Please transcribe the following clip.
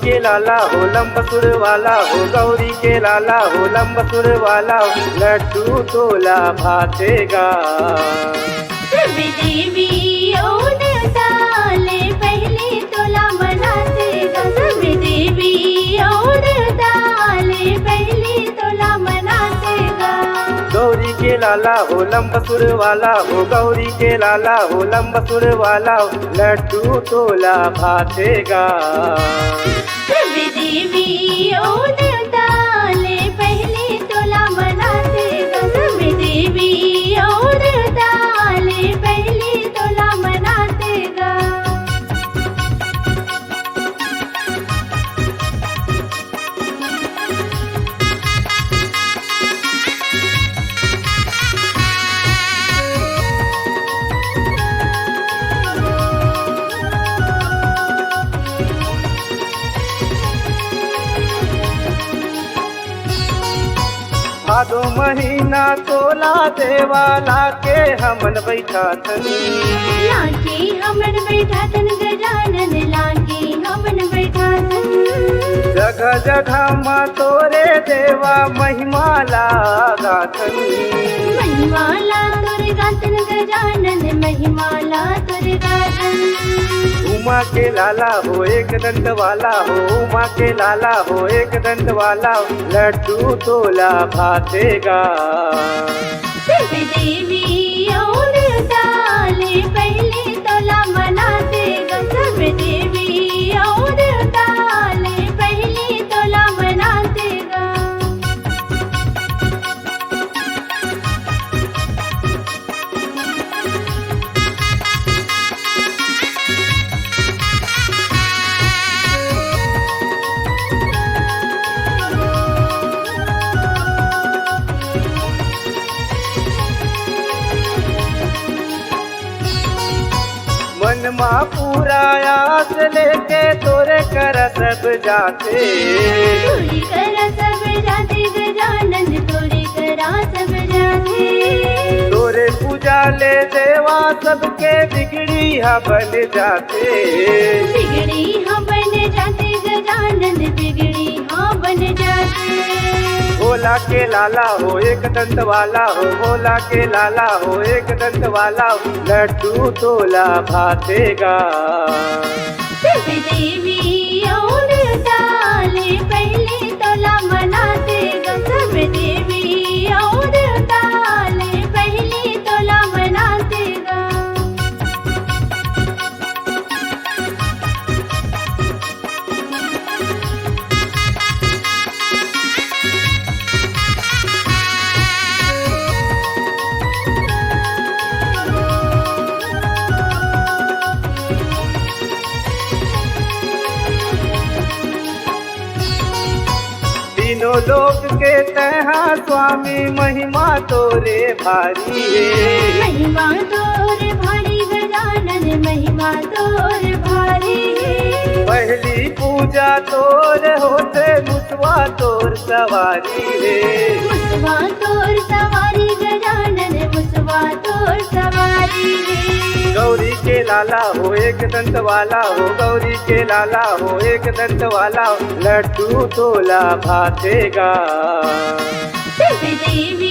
के लाला हो लंबसुर वाला हो, गौरी के लाला हो लंबसुर वाला हो, लड्डू तोला भातेगा। सब देवी और देवता ले पहले तोला मनातेगा। सब देवी और देवता ले पहले तोला मनातेगा। गौरी के लाला हो लंबसुर वाला हो, गौरी के लाला हो लंबसुर वाला हो, लड्डू तोला भातेगा। सब देवी और देवता ले पहले तोला मनातेगा। सब देवी और देवता ले पहले तोला मनातेगा। भादो महीना तोला देवाला के हमन बैठा थनी। लाके हमन बैठा थन गजानन, लाके हमन बैठा थन। जगह जगह माँ तोरे देवा महिमा गाथनी। महिमाला तोर गाथन गजानन, महिमाला तोर गाथन। उमा के लाला हो एक दंत वाला हो, उमा के लाला हो एक दंत वाला हो, लड्डू तोला भातेगा। सब देवी और देवता ले पहले तोला मनातेगा। सब देवी और देवता ले पहले तोला मनातेगा। मन माँ पूरा आस लेके तोरे कर सब जाते। तोरी करा सब जाते गजानन, तोरी करा सब जाते। तोरे पूजा ले देवा सबके बिगड़ी हा बन जाते। बिगड़ी हाँ बन जाते गजानन, बिगड़ी हाँ बन जाते। भोला के लाला हो एक दंत वाला हो, भोला के लाला हो एक दंत वाला हो, लड्डू तोला भातेगा। सब देवी और देवता ले पहले तोला मनातेगा। सब देवी और देवता ले पहले तोला मनातेगा। तीनों लोक के तहा स्वामी महिमा तोरे भारी है। महिमा तोर भारी गजानन, महिमा तोर भारी है। पहली पूजा तोर होते मुसवा तोर सवारी है। मुसवा तोर सवारी गजानन, मुसवा तोर सवारी है। गौरी के लाला हो एक दंत वाला हो, गौरी के लाला हो एक दंत वाला हो, लड्डू तोला भातेगा। सब देवी